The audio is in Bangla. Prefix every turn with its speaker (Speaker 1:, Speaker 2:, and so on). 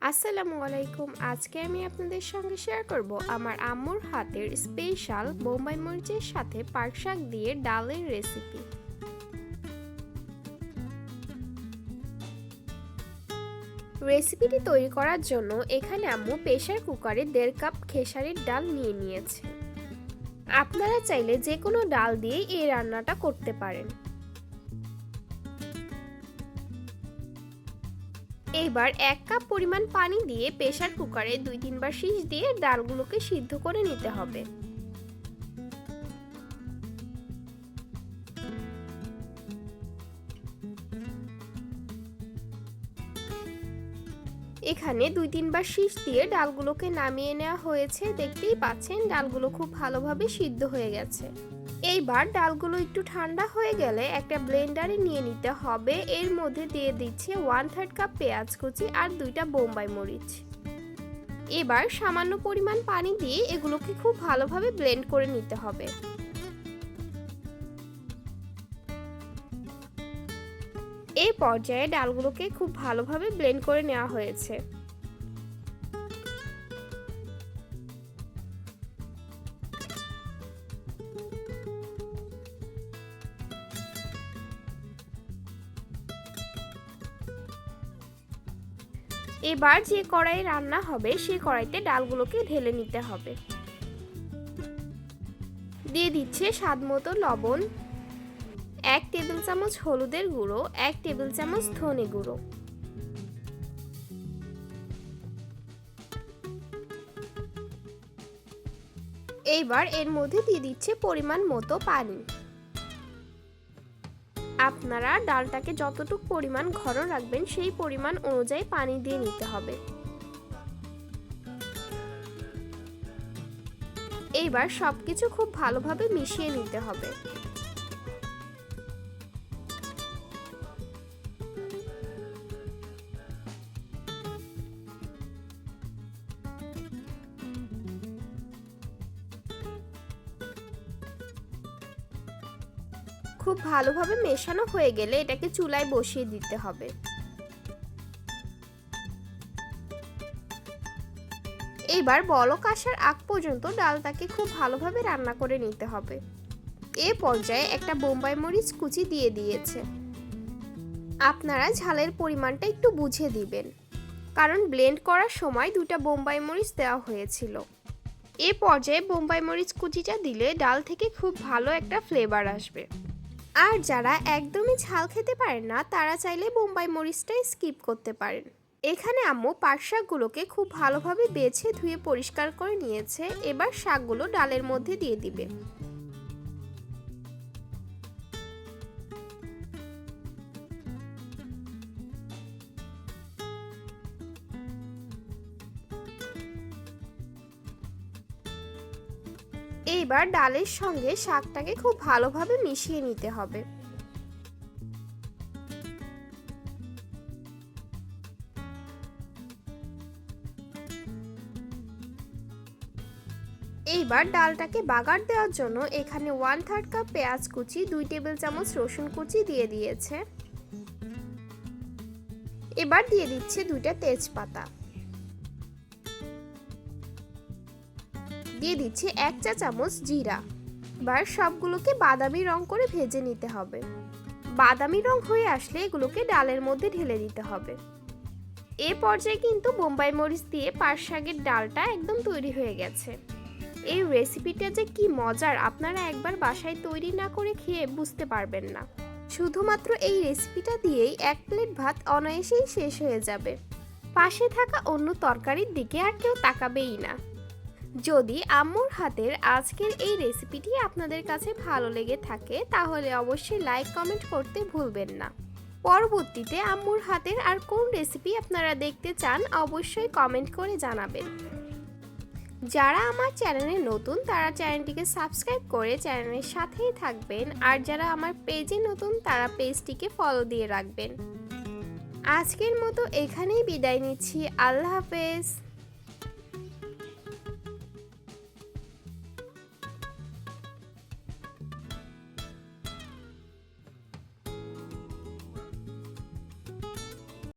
Speaker 1: আসসালামু আলাইকুম। আজকে আমি আপনাদের সঙ্গে শেয়ার করব আমার আম্মুর হাতের স্পেশাল বোম্বাই মরিচের সাথে পাট শাক দিয়ে ডালের রেসিপি। রেসিপিটি তৈরি করার জন্য এখানে আম্মু প্রেসার কুকারে 1.5 কাপ খেসারির ডাল নিয়ে নিয়েছে। আপনারা চাইলে যে কোনো ডাল দিয়ে এই রান্নাটা করতে পারেন। এবার 1 কাপ পরিমাণ পানি দিয়ে প্রেসার কুকারে 2-3 বার সিটি দিয়ে ডালগুলোকে সিদ্ধ করে নিতে হবে। এখানে 2-3 বার সিটি দিয়ে ডালগুলোকে নামিয়ে নেওয়া হয়েছে। দেখতেই পাচ্ছেন ডালগুলো খুব ভালোভাবে সিদ্ধ হয়ে গেছে। এইবার ডালগুলো একটু ঠান্ডা হয়ে গেলে একটা ব্লেন্ডারে নিয়ে নিতে হবে। এর মধ্যে দিয়ে দিচ্ছে 1/3 কাপ পেঁয়াজ কুচি আর 2টা বোম্বাই মরিচ। এবার সামান্য পরিমাণ পানি দিয়ে এগুলোকে খুব ভালোভাবে ব্লেন্ড করে নিতে হবে। এই পর্যায়ে ডালগুলোকে খুব ভালোভাবে ব্লেন্ড করে নেওয়া হয়েছে। এবার যে কড়াইয়ে রান্না হবে সেই কড়াইতে ডালগুলোকে ঢেলে নিতে হবে। দিয়ে দিচ্ছে স্বাদমতো লবণ, 1 টেবিল চামচ হলুদের গুঁড়ো, 1 টেবিল চামচ ধনে গুঁড়ো। এইবার এর মধ্যে দিয়ে দিচ্ছে পরিমাণ মতো পানি। আপনারা ডালটাকে যতটুকু পরিমাণ ঘন রাখবেন সেই পরিমাণ অনুযায়ী পানি দিয়ে নিতে হবে। এইবার সবকিছু খুব ভালোভাবে মিশিয়ে নিতে হবে। খুব ভালোভাবে মেশানো হয়ে গেলে এটাকে চুলায় বসিয়ে দিতে হবে। এবার বলক আসার আগ পর্যন্ত ডালটাকে খুব ভালোভাবে রান্না করে নিতে হবে। এই পর্যায়ে একটা বোম্বাই মরিচ কুচি দিয়ে দিয়েছে। আপনারা ঝালের পরিমাণটা একটু বুঝে দিবেন, কারণ ব্লেন্ড করার সময় 2টা বোম্বাই মরিচ দেওয়া হয়েছিল। এই পর্যায়ে বোম্বাই মরিচ কুচিটা দিলে ডাল থেকে খুব ভালো একটা ফ্লেভার আসবে। আর যারা একদমই ঝাল খেতে পারেন না তারা চাইলে বোম্বাই মরিচটা স্কিপ করতে পারেন। এখানে আম্মু পাট শাকগুলোকে খুব ভালোভাবে বেছে ধুয়ে পরিষ্কার করে নিয়েছে। এবার শাকগুলো ডালের মধ্যে দিয়ে দিবে। এইবার ডালের সঙ্গে শাকটাকে খুব ভালোভাবে মিশিয়ে নিতে হবে। এইবার ডালটাকে বাগার দেওয়ার জন্য এখানে 1/3 কাপ পেঁয়াজ কুচি, 2 টেবিল চামচ রসুন কুচি দিয়ে দিয়েছে। এবার দিয়ে দিচ্ছে 2টা তেজপাতা, দিয়ে দিচ্ছে 1 চা চামচ জিরা। এবার সবগুলোকে বাদামি রং করে ভেজে নিতে হবে। বাদামি রং হয়ে আসলে এগুলোকে ডালের মধ্যে ঢেলে দিতে হবে। এই পর্যায়ে কিন্তু বোম্বাই মরিচ দিয়ে পাট শাকের ডালটা একদম তৈরি হয়ে গেছে। এই রেসিপিটা যে কি মজার, আপনারা একবার বাসায় তৈরি না করে খেয়ে বুঝতে পারবেন না। শুধুমাত্র এই রেসিপিটা দিয়েই 1 প্লেট ভাত অনায়াসেই শেষ হয়ে যাবে। পাশে থাকা অন্য তরকারির দিকে আর কেউ তাকাবেই না। যদি আম্মুর হাতের আজকের এই রেসিপিটি আপনাদের কাছে ভালো লেগে থাকে তাহলে অবশ্যই লাইক কমেন্ট করতে ভুলবেন না। পরবর্তীতে আম্মুর হাতের আর কোন রেসিপি আপনারা দেখতে চান অবশ্যই কমেন্ট করে জানাবেন। যারা আমার চ্যানেলে নতুন তারা চ্যানেলটিকে সাবস্ক্রাইব করে চ্যানেলের সাথেই থাকবেন, আর যারা আমার পেজে নতুন তারা পেজটিকে ফলো দিয়ে রাখবেন। আজকের মতো এখানেই বিদায় নিচ্ছি। আল্লাহ হাফেজ।